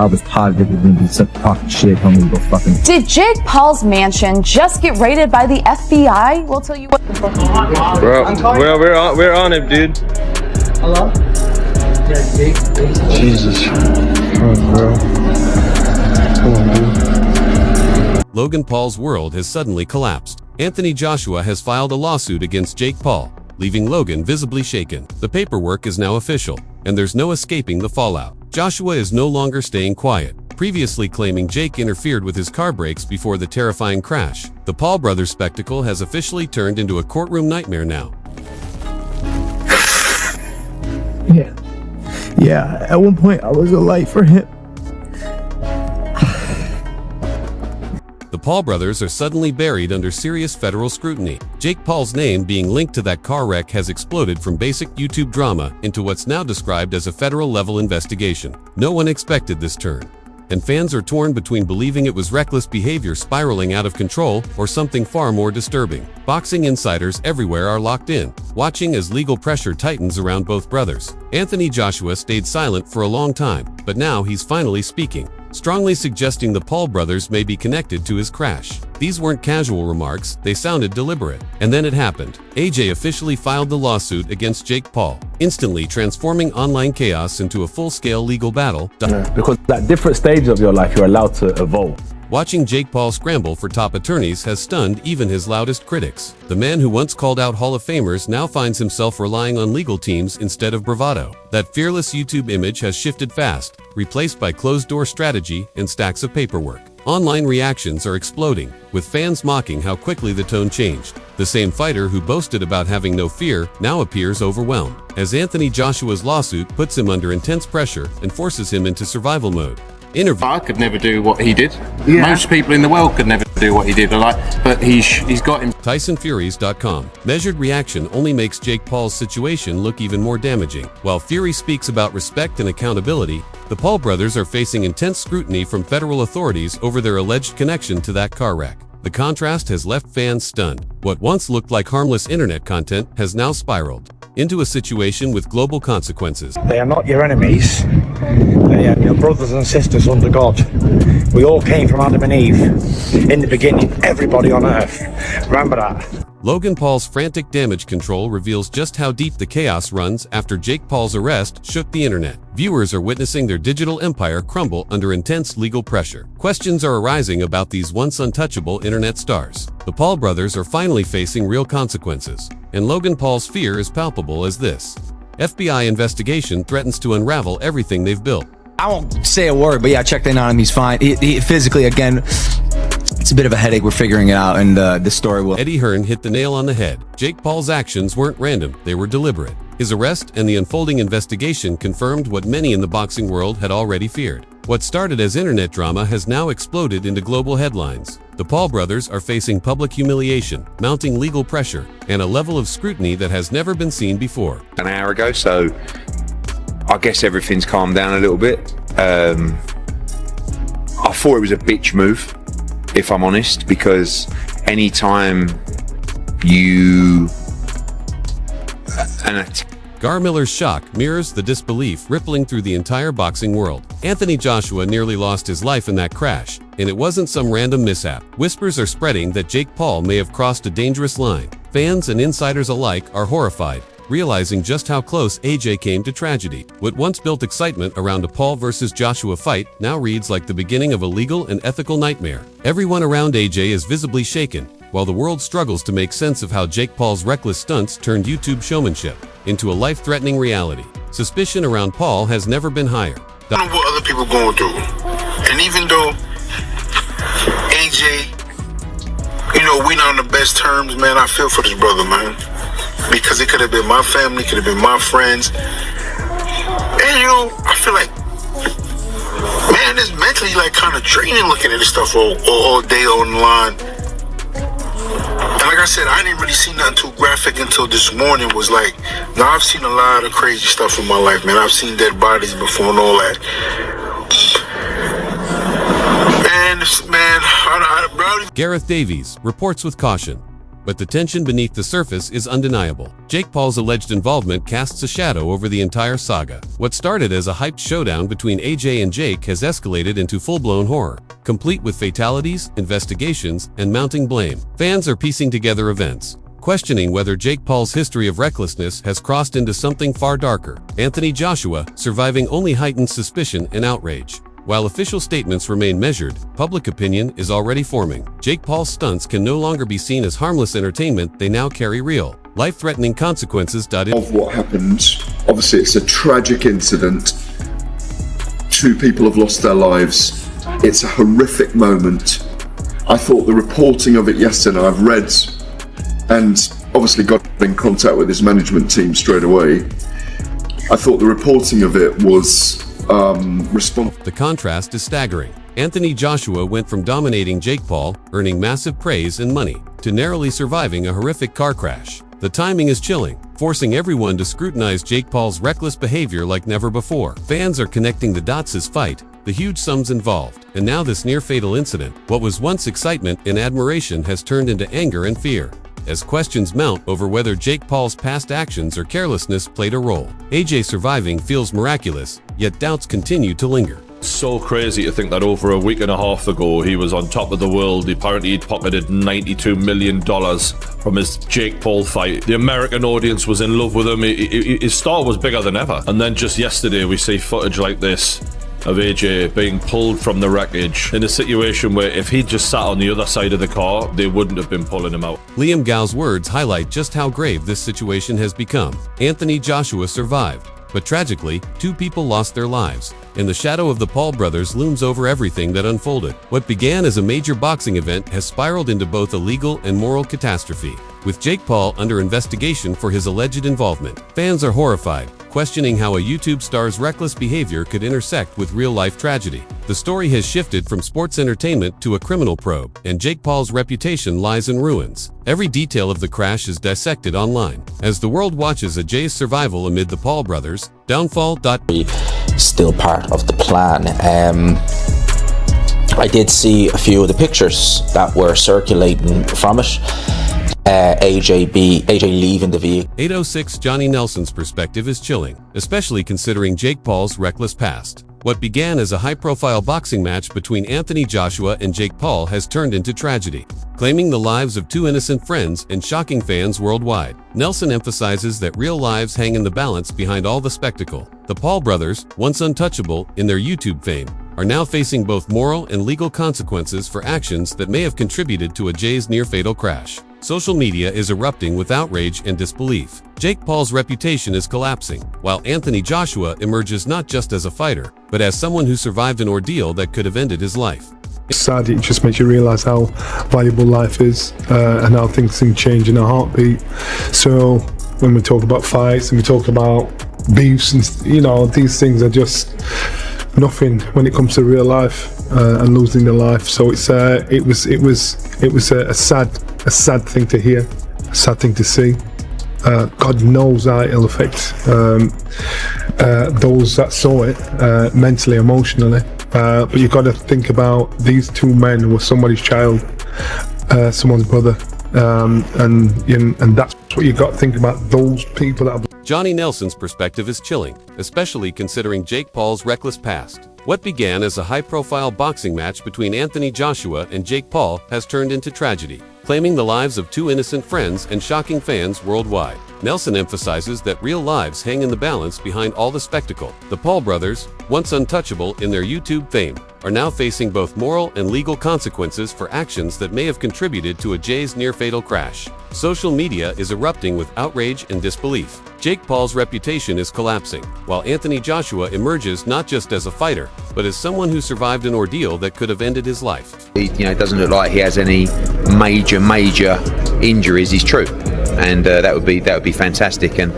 I was positive it was going to be some talking shit, homie. Go fucking. Did Jake Paul's mansion just get raided by the FBI? We'll tell you what. Bro, we're on it, dude. Hello? Yeah, Jake. Jesus. Bro. Come on, dude. Logan Paul's world has suddenly collapsed. Anthony Joshua has filed a lawsuit against Jake Paul, leaving Logan visibly shaken. The paperwork is now official, and there's no escaping the fallout. Joshua is no longer staying quiet, previously claiming Jake interfered with his car brakes before the terrifying crash. The Paul brothers spectacle has officially turned into a courtroom nightmare now. Yeah, at one point I was a light for him. The Paul brothers are suddenly buried under serious federal scrutiny. Jake Paul's name being linked to that car wreck has exploded from basic YouTube drama into what's now described as a federal-level investigation. No one expected this turn, and fans are torn between believing it was reckless behavior spiraling out of control or something far more disturbing. Boxing insiders everywhere are locked in, watching as legal pressure tightens around both brothers. Anthony Joshua stayed silent for a long time, but now he's finally speaking, strongly suggesting the Paul brothers may be connected to his crash. These weren't casual remarks, they sounded deliberate. And then it happened. AJ officially filed the lawsuit against Jake Paul, instantly transforming online chaos into a full-scale legal battle. Because at different stages of your life, you're allowed to evolve. Watching Jake Paul scramble for top attorneys has stunned even his loudest critics. The man who once called out Hall of Famers now finds himself relying on legal teams instead of bravado. That fearless YouTube image has shifted fast, replaced by closed-door strategy and stacks of paperwork. Online reactions are exploding, with fans mocking how quickly the tone changed. The same fighter who boasted about having no fear now appears overwhelmed, as Anthony Joshua's lawsuit puts him under intense pressure and forces him into survival mode. I could never do what he did. Yeah. Most people in the world could never do what he did, but he's got him. TysonFuries.com. Measured reaction only makes Jake Paul's situation look even more damaging. While Fury speaks about respect and accountability, the Paul brothers are facing intense scrutiny from federal authorities over their alleged connection to that car wreck. The contrast has left fans stunned. What once looked like harmless internet content has now spiraled into a situation with global consequences. They are not your enemies. They are your brothers and sisters under God. We all came from Adam and Eve. In the beginning, everybody on earth. Remember that. Logan Paul's frantic damage control reveals just how deep the chaos runs after Jake Paul's arrest shook the internet. Viewers are witnessing their digital empire crumble under intense legal pressure. Questions are arising about these once untouchable internet stars. The Paul brothers are finally facing real consequences, and Logan Paul's fear is palpable as this FBI investigation threatens to unravel everything they've built. I won't say a word, but yeah, I checked in on him. He's fine. He physically, again, it's a bit of a headache. We're figuring it out, and the story will. Eddie Hearn hit the nail on the head. Jake Paul's actions weren't random, they were deliberate. His arrest and the unfolding investigation confirmed what many in the boxing world had already feared. What started as internet drama has now exploded into global headlines. The Paul brothers are facing public humiliation, mounting legal pressure, and a level of scrutiny that has never been seen before. An hour ago, so I guess everything's calmed down a little bit. I thought it was a bitch move, if I'm honest, because anytime you Gar Miller's shock mirrors the disbelief rippling through the entire boxing world. Anthony Joshua nearly lost his life in that crash, and it wasn't some random mishap. Whispers are spreading that Jake Paul may have crossed a dangerous line. Fans and insiders alike are horrified, realizing just how close AJ came to tragedy. What once built excitement around a Paul versus Joshua fight now reads like the beginning of a legal and ethical nightmare. Everyone around AJ is visibly shaken, while the world struggles to make sense of how Jake Paul's reckless stunts turned YouTube showmanship into a life-threatening reality. Suspicion around Paul has never been higher. I don't know what other people going through. And even though AJ, we're not on the best terms, man, I feel for this brother, man. Because it could have been my family, could have been my friends. And I feel like, man, it's mentally like kind of draining looking at this stuff all day online. And like I said, I didn't really see nothing too graphic until this morning. Was like, now I've seen a lot of crazy stuff in my life, man. I've seen dead bodies before and all that. And man, bro. Gareth Davies reports with caution. but the tension beneath the surface is undeniable. Jake Paul's alleged involvement casts a shadow over the entire saga. What started as a hyped showdown between AJ and Jake has escalated into full-blown horror, complete with fatalities, investigations, and mounting blame. Fans are piecing together events, questioning whether Jake Paul's history of recklessness has crossed into something far darker. Anthony Joshua surviving only heightened suspicion and outrage. While official statements remain measured, public opinion is already forming. Jake Paul's stunts can no longer be seen as harmless entertainment, they now carry real, life-threatening consequences. Of what happened, obviously it's a tragic incident. 2 people have lost their lives. It's a horrific moment. I thought the reporting of it yesterday, I've read and obviously got in contact with his management team straight away. I thought the reporting of it was The contrast is staggering. Anthony Joshua went from dominating Jake Paul, earning massive praise and money, to narrowly surviving a horrific car crash. The timing is chilling, forcing everyone to scrutinize Jake Paul's reckless behavior like never before. Fans are connecting the dots: his fight, the huge sums involved, and now this near-fatal incident. What was once excitement and admiration has turned into anger and fear, as questions mount over whether Jake Paul's past actions or carelessness played a role. AJ surviving feels miraculous, yet doubts continue to linger. So crazy to think that over a week and a half ago he was on top of the world. Apparently he'd pocketed $92 million from his Jake Paul fight. The American audience was in love with him. His star was bigger than ever. And then just yesterday we see footage like this of AJ being pulled from the wreckage in a situation where if he'd just sat on the other side of the car, they wouldn't have been pulling him out. Liam Gao's words highlight just how grave this situation has become. Anthony Joshua survived, but tragically, 2 people lost their lives, and the shadow of the Paul brothers looms over everything that unfolded. What began as a major boxing event has spiraled into both a legal and moral catastrophe, with Jake Paul under investigation for his alleged involvement. Fans are horrified, questioning how a YouTube star's reckless behavior could intersect with real-life tragedy. The story has shifted from sports entertainment to a criminal probe, and Jake Paul's reputation lies in ruins. Every detail of the crash is dissected online, as the world watches AJ's survival amid the Paul brothers' downfall. Still part of the plan. I did see a few of the pictures that were circulating from it. AJ leaving the vehicle. 806 Johnny Nelson's perspective is chilling, especially considering Jake Paul's reckless past. What began as a high-profile boxing match between Anthony Joshua and Jake Paul has turned into tragedy, claiming the lives of 2 innocent friends and shocking fans worldwide. Nelson emphasizes that real lives hang in the balance behind all the spectacle. The Paul brothers, once untouchable in their YouTube fame, are now facing both moral and legal consequences for actions that may have contributed to AJ's near-fatal crash. Social media is erupting with outrage and disbelief. Jake Paul's reputation is collapsing, while Anthony Joshua emerges not just as a fighter, but as someone who survived an ordeal that could have ended his life. It's sad, it just makes you realise how valuable life is and how things can change in a heartbeat. So when we talk about fights and we talk about beefs and these things are just nothing when it comes to real life and losing the life. So it was a sad thing to hear, a sad thing to see. God knows how it'll affect those that saw it mentally, emotionally. But you've got to think about these 2 men were somebody's child, someone's brother, and that's what you've got to think about. Those people that are. Johnny Nelson's perspective is chilling, especially considering Jake Paul's reckless past. What began as a high-profile boxing match between Anthony Joshua and Jake Paul has turned into tragedy, claiming the lives of 2 innocent friends and shocking fans worldwide. Nelson emphasizes that real lives hang in the balance behind all the spectacle. The Paul brothers, once untouchable in their YouTube fame, are now facing both moral and legal consequences for actions that may have contributed to AJ's near-fatal crash. Social media is erupting with outrage and disbelief. Jake Paul's reputation is collapsing, while Anthony Joshua emerges not just as a fighter, but as someone who survived an ordeal that could have ended his life. It doesn't look like he has any major injuries. He's true, and that would be fantastic, and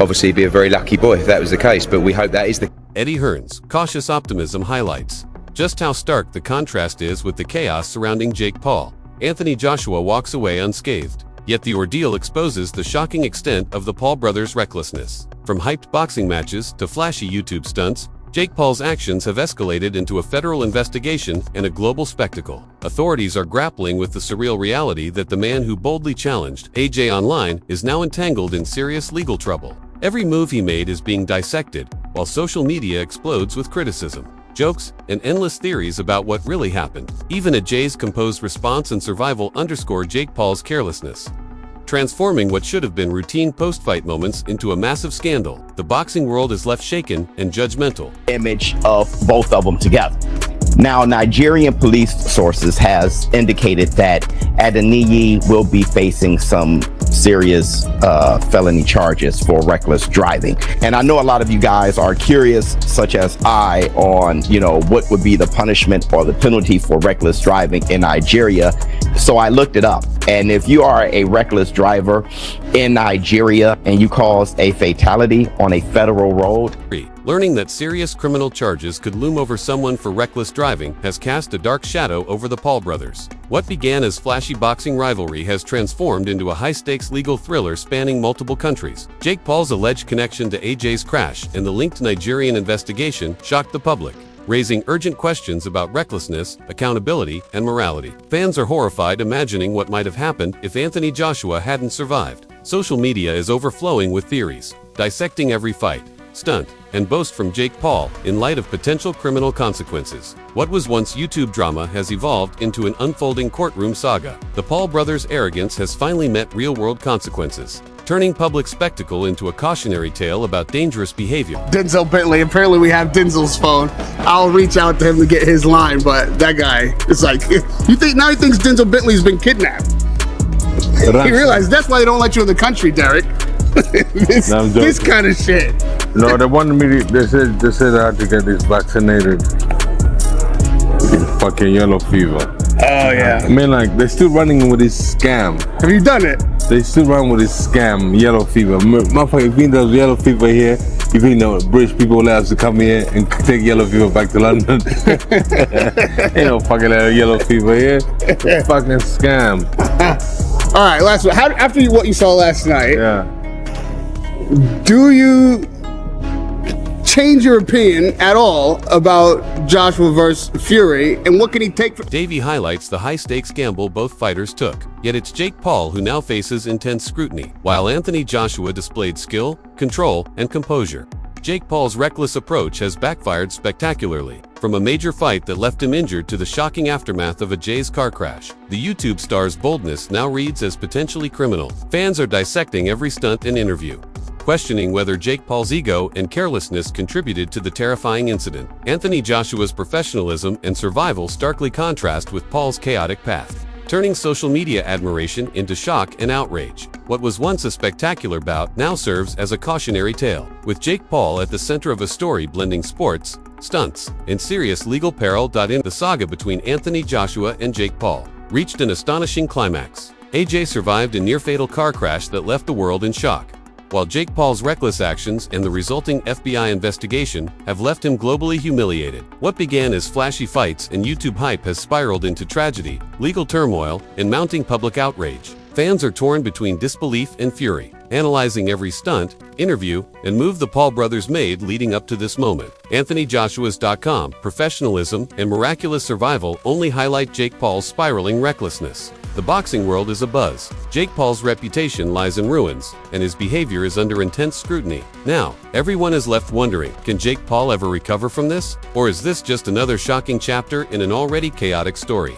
obviously he'd be a very lucky boy if that was the case. But we hope that is the. Eddie Hearn's cautious optimism highlights just how stark the contrast is with the chaos surrounding Jake Paul. Anthony Joshua walks away unscathed, yet the ordeal exposes the shocking extent of the Paul brothers' recklessness. From hyped boxing matches to flashy YouTube stunts, Jake Paul's actions have escalated into a federal investigation and a global spectacle. Authorities are grappling with the surreal reality that the man who boldly challenged AJ online is now entangled in serious legal trouble. Every move he made is being dissected, while social media explodes with criticism, jokes, and endless theories about what really happened. Even AJ's composed response and survival underscore Jake Paul's carelessness, transforming what should have been routine post-fight moments into a massive scandal. The boxing world is left shaken and judgmental. Image of both of them together. Now, Nigerian police sources has indicated that Adeniyi will be facing some serious felony charges for reckless driving. And I know a lot of you guys are curious, such as I, on, what would be the punishment or the penalty for reckless driving in Nigeria. So I looked it up. And if you are a reckless driver in Nigeria and you cause a fatality on a federal road, learning that serious criminal charges could loom over someone for reckless driving has cast a dark shadow over the Paul brothers. What began as flashy boxing rivalry has transformed into a high-stakes legal thriller spanning multiple countries. Jake Paul's alleged connection to AJ's crash and the linked Nigerian investigation shocked the public, raising urgent questions about recklessness, accountability, and morality. Fans are horrified imagining what might have happened if Anthony Joshua hadn't survived. Social media is overflowing with theories, dissecting every fight, stunt, and boast from Jake Paul in light of potential criminal consequences. What was once YouTube drama has evolved into an unfolding courtroom saga. The Paul brothers' arrogance has finally met real-world consequences, turning public spectacle into a cautionary tale about dangerous behavior. Denzel Bentley, apparently we have Denzel's phone. I'll reach out to him to get his line, but that guy is like, now he thinks Denzel Bentley's been kidnapped. He realized that's why they don't let you in the country, Derek. this kind of shit. No, they wanted me. They said I had to get this vaccinated. Fucking yellow fever. Oh yeah. I mean, like they're still running with this scam. Have you done it? They still run with this scam, yellow fever. Motherfucker, if you think there's yellow fever here, you think the British people will have to come here and take yellow fever back to London? Ain't no fucking yellow fever here. Fucking scam. All right, last one. After what you saw last night, do you change your opinion at all about Joshua versus Fury, and what can he take? Davey highlights the high-stakes gamble both fighters took. Yet it's Jake Paul who now faces intense scrutiny, while Anthony Joshua displayed skill, control, and composure. Jake Paul's reckless approach has backfired spectacularly. From a major fight that left him injured to the shocking aftermath of AJ's car crash, the YouTube star's boldness now reads as potentially criminal. Fans are dissecting every stunt and interview, questioning whether Jake Paul's ego and carelessness contributed to the terrifying incident. Anthony Joshua's professionalism and survival starkly contrast with Paul's chaotic path, turning social media admiration into shock and outrage. What was once a spectacular bout now serves as a cautionary tale, with Jake Paul at the center of a story blending sports, stunts, and serious legal peril. The saga between Anthony Joshua and Jake Paul reached an astonishing climax. AJ survived a near-fatal car crash that left the world in shock, while Jake Paul's reckless actions and the resulting FBI investigation have left him globally humiliated. What began as flashy fights and YouTube hype has spiraled into tragedy, legal turmoil, and mounting public outrage. Fans are torn between disbelief and fury, analyzing every stunt, interview, and move the Paul brothers made leading up to this moment. AnthonyJoshua's.com professionalism and miraculous survival only highlight Jake Paul's spiraling recklessness. The boxing world is abuzz. Jake Paul's reputation lies in ruins, and his behavior is under intense scrutiny. Now, everyone is left wondering, can Jake Paul ever recover from this? Or is this just another shocking chapter in an already chaotic story?